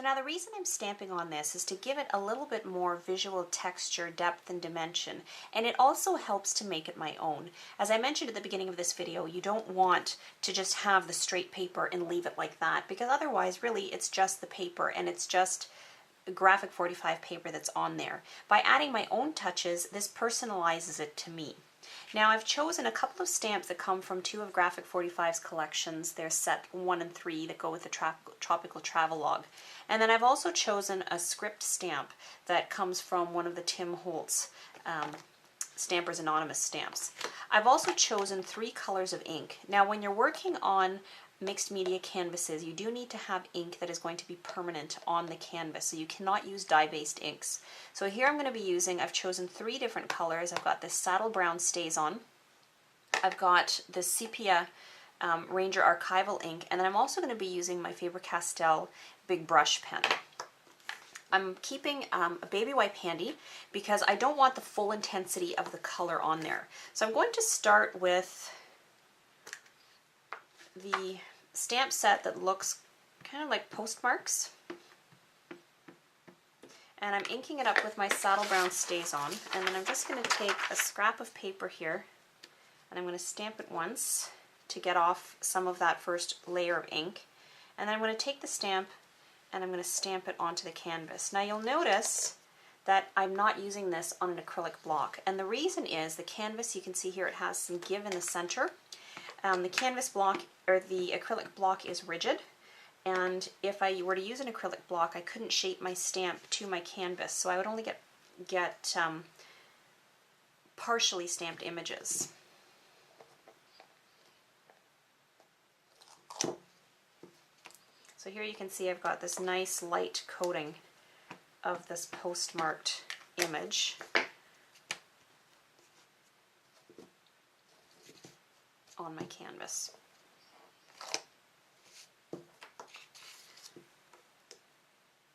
now the reason I'm stamping on this is to give it a little bit more visual texture, depth, and dimension, and it also helps to make it my own. As I mentioned at the beginning of this video, you don't want to just have the straight paper and leave it like that, because otherwise really it's just the paper and it's just graphic 45 paper that's on there. By adding my own touches, this personalizes it to me. Now I've chosen a couple of stamps that come from two of Graphic 45's collections. They're set 1 and 3 that go with the Tropical Travelogue. And then I've also chosen a script stamp that comes from one of the Tim Holtz Stampers Anonymous stamps. I've also chosen 3 colors of ink. Now when you're working on mixed media canvases, you do need to have ink that is going to be permanent on the canvas, so you cannot use dye-based inks. So here I'm going to be using, I've chosen 3 different colors. I've got this Saddle Brown StazOn, I've got the Sepia Ranger Archival ink, and then I'm also going to be using my Faber-Castell Big Brush pen. I'm keeping a baby wipe handy because I don't want the full intensity of the color on there. So I'm going to start with the stamp set that looks kind of like postmarks, and I'm inking it up with my Saddle Brown StazOn, and then I'm just going to take a scrap of paper here and I'm going to stamp it once to get off some of that first layer of ink, and then I'm going to take the stamp and I'm going to stamp it onto the canvas. Now you'll notice that I'm not using this on an acrylic block, and the reason is the canvas, you can see here it has some give in the center. The canvas block, or the acrylic block, is rigid, and if I were to use an acrylic block I couldn't shape my stamp to my canvas, so I would only get partially stamped images. So here you can see I've got this nice light coating of this postmarked image. On my canvas.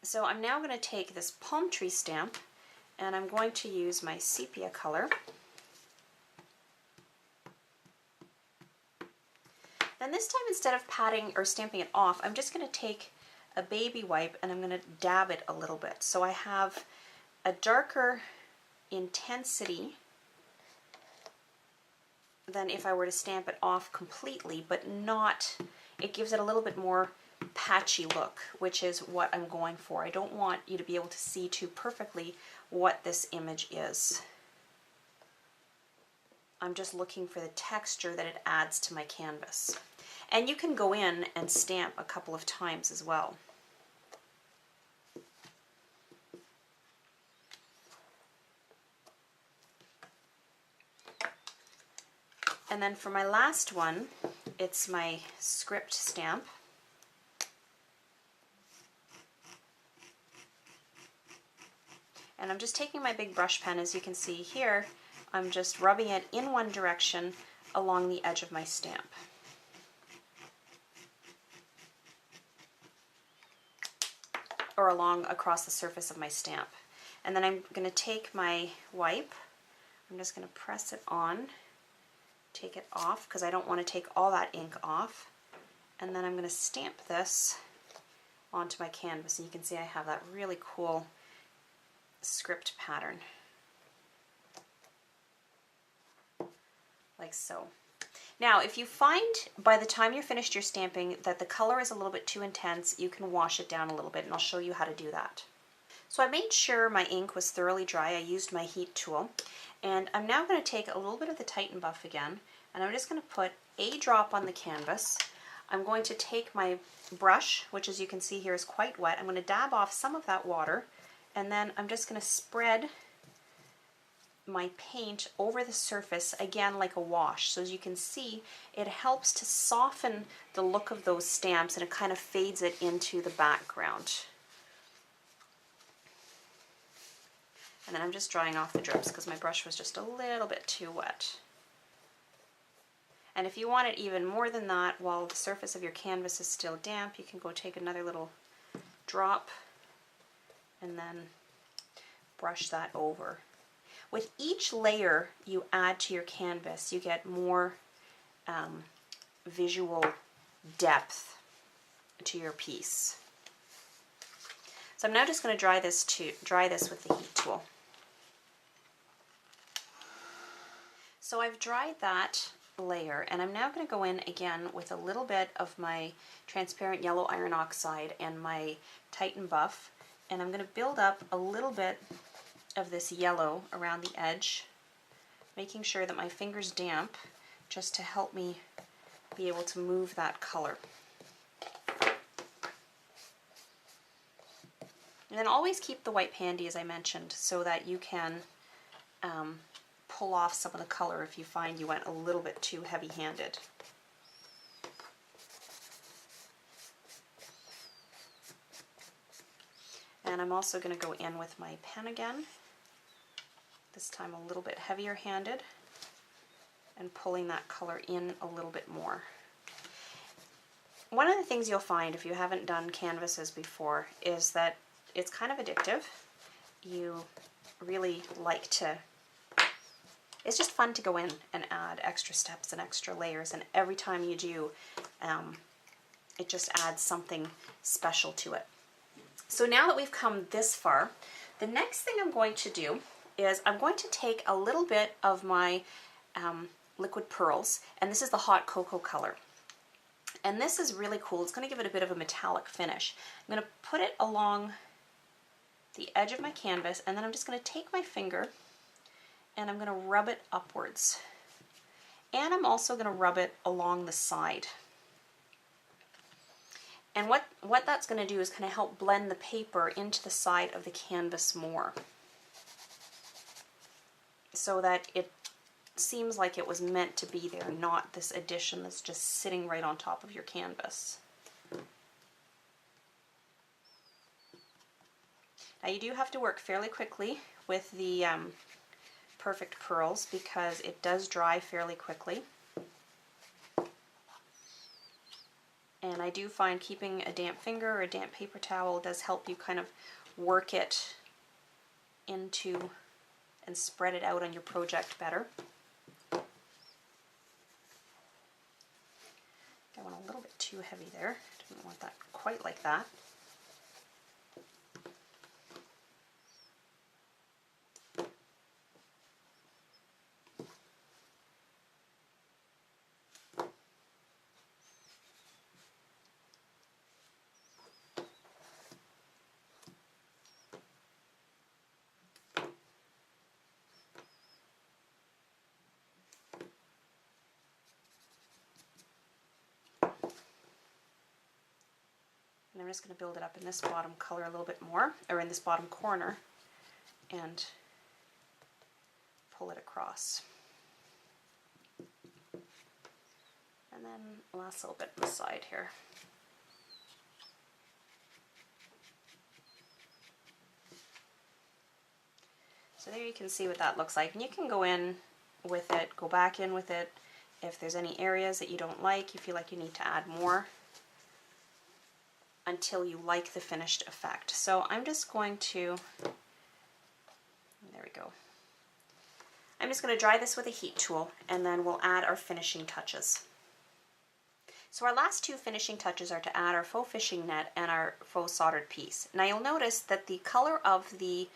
So I'm now going to take this palm tree stamp and I'm going to use my sepia color. And this time, instead of patting or stamping it off, I'm just going to take a baby wipe and I'm going to dab it a little bit. So I have a darker intensity than if I were to stamp it off completely, but not, it gives it a little bit more patchy look, which is what I'm going for. I don't want you to be able to see too perfectly what this image is. I'm just looking for the texture that it adds to my canvas. And you can go in and stamp a couple of times as well. And then for my last one, it's my script stamp. And I'm just taking my big brush pen, as you can see here, I'm just rubbing it in one direction along the edge of my stamp. Or across the surface of my stamp. And then I'm going to take my wipe, I'm just going to press it on, take it off because I don't want to take all that ink off, and then I'm going to stamp this onto my canvas, and you can see I have that really cool script pattern, like so. Now if you find by the time you're finished your stamping that the color is a little bit too intense, you can wash it down a little bit, and I'll show you how to do that. So I made sure my ink was thoroughly dry. I used my heat tool, and I'm now going to take a little bit of the Titan Buff again, and I'm just going to put a drop on the canvas. I'm going to take my brush, which as you can see here is quite wet. I'm going to dab off some of that water, and then I'm just going to spread my paint over the surface, again like a wash. So as you can see, it helps to soften the look of those stamps, and it kind of fades it into the background. And then I'm just drying off the drips because my brush was just a little bit too wet. And if you want it even more than that while the surface of your canvas is still damp, you can go take another little drop and then brush that over. With each layer you add to your canvas, you get more visual depth to your piece. So I'm now just going to dry this with the heat tool. So I've dried that layer, and I'm now going to go in again with a little bit of my transparent yellow iron oxide and my Titan Buff, and I'm going to build up a little bit of this yellow around the edge, making sure that my finger's damp just to help me be able to move that color. And then always keep the wipe handy, as I mentioned, so that you can pull off some of the color if you find you went a little bit too heavy-handed. And I'm also going to go in with my pen again, this time a little bit heavier handed, and pulling that color in a little bit more. One of the things you'll find if you haven't done canvases before is that it's kind of addictive. You really like to, it's just fun to go in and add extra steps and extra layers, and every time you do, it just adds something special to it. So now that we've come this far, the next thing I'm going to do is I'm going to take a little bit of my liquid pearls, and this is the hot cocoa color. And this is really cool. It's going to give it a bit of a metallic finish. I'm going to put it along the edge of my canvas, and then I'm just going to take my finger and I'm going to rub it upwards. And I'm also going to rub it along the side. And what that's going to do is kind of help blend the paper into the side of the canvas more, so that it seems like it was meant to be there, not this addition that's just sitting right on top of your canvas. Now you do have to work fairly quickly with the perfect pearls because it does dry fairly quickly. And I do find keeping a damp finger or a damp paper towel does help you kind of work it into and spread it out on your project better. I went a little bit too heavy there. Didn't want that quite like that. And I'm just going to build it up in this bottom color a little bit more, or in this bottom corner, and pull it across. And then last little bit on the side here. So there you can see what that looks like. And you can go in with it, go back in with it. If there's any areas that you don't like, you feel like you need to add more, until you like the finished effect. So I'm just going to, there we go. I'm just going to dry this with a heat tool, and then we'll add our finishing touches. So our last two finishing touches are to add our faux fishing net and our faux soldered piece. Now you'll notice that the color of the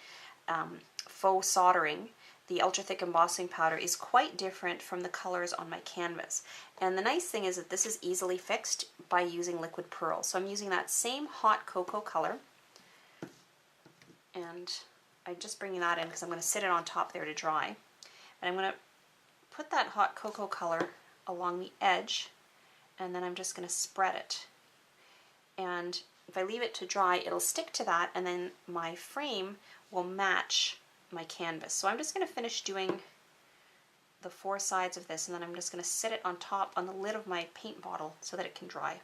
faux soldering, the ultra thick embossing powder, is quite different from the colors on my canvas. And the nice thing is that this is easily fixed by using liquid pearl. So I'm using that same hot cocoa color, and I'm just bringing that in because I'm going to sit it on top there to dry. And I'm going to put that hot cocoa color along the edge, and then I'm just going to spread it. And if I leave it to dry, it'll stick to that, and then my frame will match my canvas. So I'm just going to finish doing the four sides of this, and then I'm just going to sit it on top on the lid of my paint bottle so that it can dry.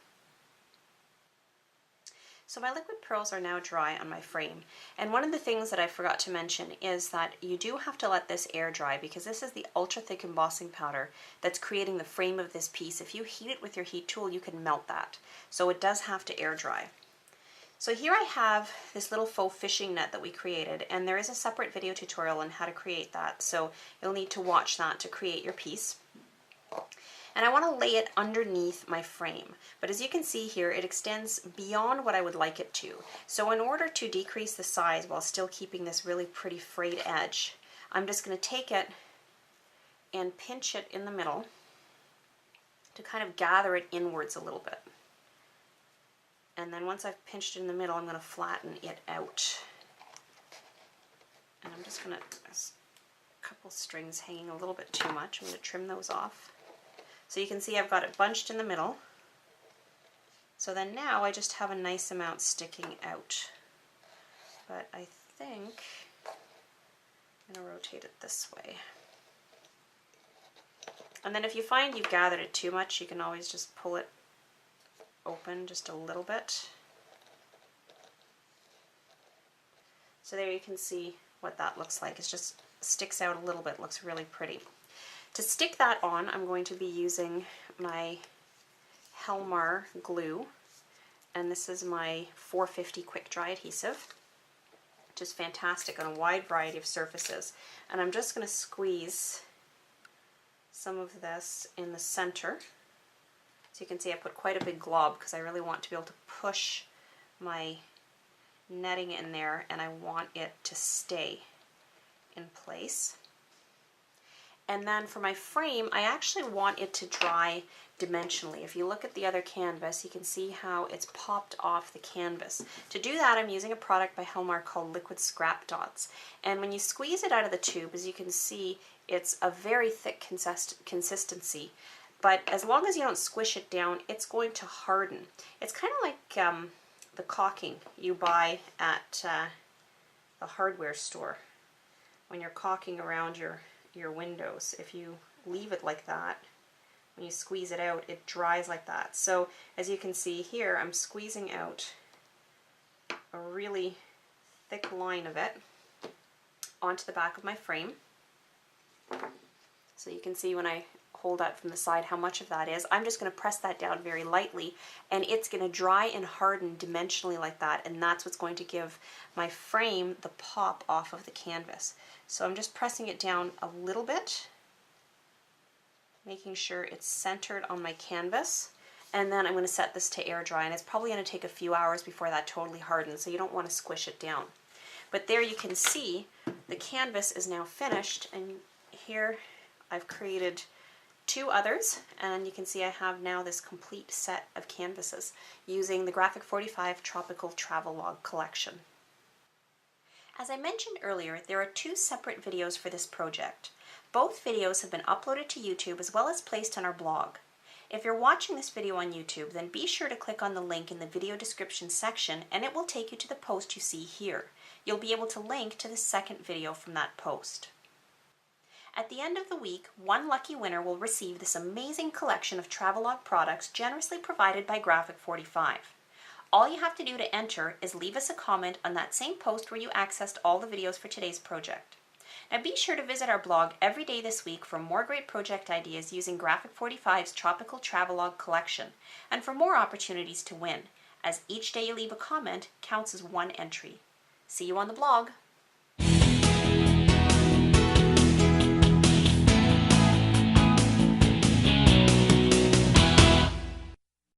So my liquid pearls are now dry on my frame, and one of the things that I forgot to mention is that you do have to let this air dry, because this is the ultra thick embossing powder that's creating the frame of this piece. If you heat it with your heat tool, you can melt that. So it does have to air dry. So here I have this little faux fishing net that we created, and there is a separate video tutorial on how to create that, so you'll need to watch that to create your piece. and I want to lay it underneath my frame. But as you can see here, it extends beyond what I would like it to. So in order to decrease the size while still keeping this really pretty frayed edge, I'm just going to take it and pinch it in the middle to kind of gather it inwards a little bit. And then once I've pinched it in the middle, I'm going to flatten it out. And I'm just going to, there's a couple strings hanging a little bit too much. I'm going to trim those off. So you can see I've got it bunched in the middle. So then now I just have a nice amount sticking out. But I think I'm going to rotate it this way. And then if you find you've gathered it too much, you can always just pull it open just a little bit. So there you can see what that looks like. It just sticks out a little bit, looks really pretty. To stick that on, I'm going to be using my Helmar glue, and this is my 450 quick dry adhesive, which is fantastic on a wide variety of surfaces. And I'm just going to squeeze some of this in the center. So you can see I put quite a big glob because I really want to be able to push my netting in there, and I want it to stay in place. And then for my frame, I actually want it to dry dimensionally. If you look at the other canvas, you can see how it's popped off the canvas. To do that, I'm using a product by Helmar called Liquid Scrap Dots. And when you squeeze it out of the tube, as you can see, it's a very thick consistency. But as long as you don't squish it down, it's going to harden. It's kind of like the caulking you buy at the hardware store when you're caulking around your windows. If you leave it like that, when you squeeze it out, it dries like that. So as you can see here, I'm squeezing out a really thick line of it onto the back of my frame. So you can see when I hold that from the side how much of that is. I'm just going to press that down very lightly, and it's going to dry and harden dimensionally like that, and that's what's going to give my frame the pop off of the canvas. So I'm just pressing it down a little bit, making sure it's centered on my canvas, and then I'm going to set this to air dry, and it's probably going to take a few hours before that totally hardens, so you don't want to squish it down. But there you can see the canvas is now finished, and here I've created two others, and you can see I have now this complete set of canvases using the Graphic 45 Tropical Travelogue collection. As I mentioned earlier, there are two separate videos for this project. Both videos have been uploaded to YouTube as well as placed on our blog. If you're watching this video on YouTube, then be sure to click on the link in the video description section, and it will take you to the post you see here. You'll be able to link to the second video from that post. At the end of the week, one lucky winner will receive this amazing collection of Travelogue products generously provided by Graphic 45. All you have to do to enter is leave us a comment on that same post where you accessed all the videos for today's project. Now be sure to visit our blog every day this week for more great project ideas using Graphic 45's Tropical Travelogue collection, and for more opportunities to win, as each day you leave a comment counts as one entry. See you on the blog!